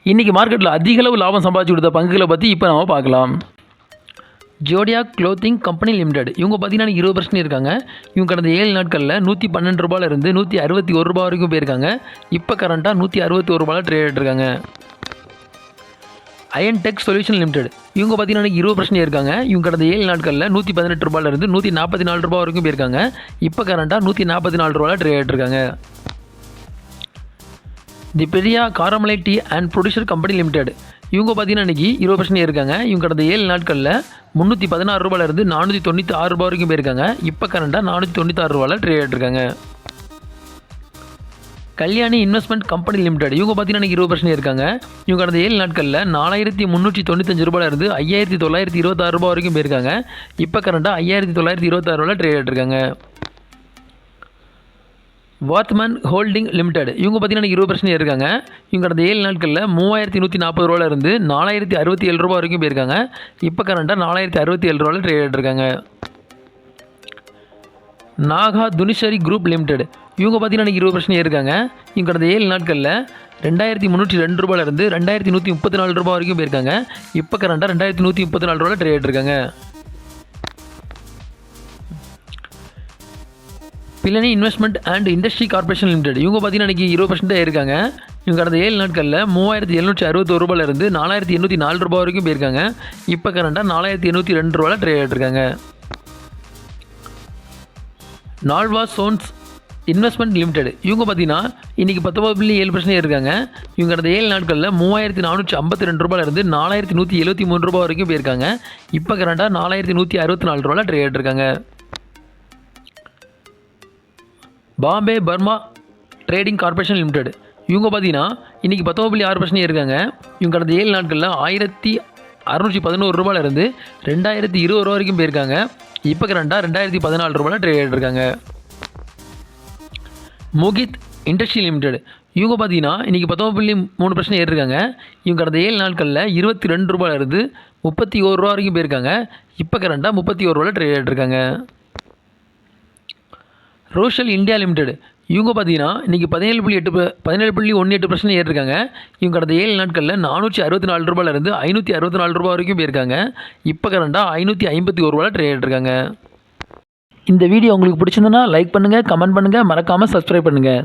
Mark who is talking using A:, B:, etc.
A: இன்றைக்கி மார்க்கெட்டில் அதிக அளவு லாபம் சம்பாதிச்சு கொடுத்த பங்குகளை பற்றி இப்போ நம்ம பார்க்கலாம். ஜோடியாக் க்ளோத்திங் கம்பெனி லிமிடெட் இவங்க பார்த்தீங்கன்னா 20% இருக்காங்க. இவங்க கடந்த 7 நாட்களில் $112 இருந்து $161 வரைக்கும் போயிருக்காங்க. இப்போ கரண்ட்டாக $161 ட்ரேட் இருக்காங்க. அயன் டெக் சொல்யூஷன் லிமிடெட் இவங்க பார்த்தீங்கன்னா 20% இருக்காங்க. இவங்க கடந்த 7 நாட்களில் $118 இருந்து $144 வரைக்கும் போயிருக்காங்க. இப்போ கரண்ட்டாக $144 ட்ரேட் இருக்காங்க. The Periya Karamalai tea and producer company limited இவங்க பார்த்தீங்கன்னா இன்றைக்கி 20% இருக்காங்க. இவங்க கடந்த 7 நாட்களில் $316 இருந்து $496 வரைக்கும் போயிருக்காங்க. இப்போ கரண்ட்டாக $496 ட்ரேட் இருக்காங்க. கல்யாணி இன்வெஸ்ட்மெண்ட் கம்பெனி லிமிடெட் இவங்க பார்த்தீங்கன்னா 20% இருக்காங்க. இவங்க கடந்த 7 நாட்களில் $4395 இருந்து $5926 வரைக்கும் போயிருக்காங்க. இப்போ கரண்ட்டாக $5926 ட்ரேட் இருக்காங்க. வாட்மேன் ஹோல்டிங் லிமிடெட் இவங்க பார்த்தீங்கன்னா 20% இருக்காங்க. இவங்க கடந்த 7 நாட்களில் $3140 இருந்து $4067 வரைக்கும் போயிருக்காங்க. இப்போ கரண்ட்டாக $4067 ட்ரேட் இருக்காங்க. நாகா துனிஷரி குரூப் லிமிடெட் இவங்க பார்த்தீங்கன்னா 20% இருக்காங்க. இவங்க கடந்த 7 நாட்களில் $2302 இருந்து $2134 வரைக்கும் போயிருக்காங்க. இப்போ கரண்ட்டாக $2134 ட்ரேட் இருக்காங்க. Pilani investment and industry corporation limited இவங்க பார்த்தீங்கன்னா இன்றைக்கி 20% இருக்காங்க. இவங்க கடந்த 7 நாட்களில் $3761 இருந்து $4804 வரைக்கும் போயிருக்காங்க. இப்போ கரண்ட்டாக $4802 ட்ரேட் இருக்காங்க. நால்வா சோன்ஸ் இன்வெஸ்ட்மெண்ட் லிமிடெட் இவங்க பார்த்தீங்கன்னா இன்றைக்கி 19.7% இருக்காங்க. இவங்க கடந்த 7 நாட்களில் $3452 இருந்து $4173 வரைக்கும் போயிருக்காங்க. இப்போ கரண்ட்டாக $4164 ட்ரேட் இருக்காங்க. Bombay Burma trading corporation limited இவங்க பார்த்தீங்கன்னா இன்றைக்கி 19.6% இருக்காங்க. இவங்க கடந்த 7 நாட்களில் $1611 இருந்து $2020 வரைக்கும் போயிருக்காங்க. இப்போ கரண்ட்டாக $2014 ட்ரேட் இருக்காங்க. மோகித் இண்டஸ்ட்ரி லிமிடெட் இவங்க பார்த்தீங்கன்னா இன்றைக்கி 19.3% ஏறிருக்காங்க. இவங்க கடந்த 7 நாட்களில் $22 இருந்து $31 வரைக்கும் போயிருக்காங்க. இப்போ கரண்ட்டாக $31 ட்ரேட் இருக்காங்க. ரோஷல் இந்தியா லிமிடெட் இவங்க பார்த்தீங்கன்னா இன்றைக்கி 17.18% ஏறிருக்காங்க. இவங்க கடந்த 7 நாட்களில் $464 இருந்து $564 வரைக்கும் போயிருக்காங்க. இப்போ கரண்ட்டாக $551 ட்ரேட் இருக்காங்க. இந்த வீடியோ உங்களுக்கு பிடிச்சிருந்தனா லைக் பண்ணுங்கள், கமெண்ட் பண்ணுங்கள், மறக்காமல் சப்ஸ்கிரைப் பண்ணுங்கள்.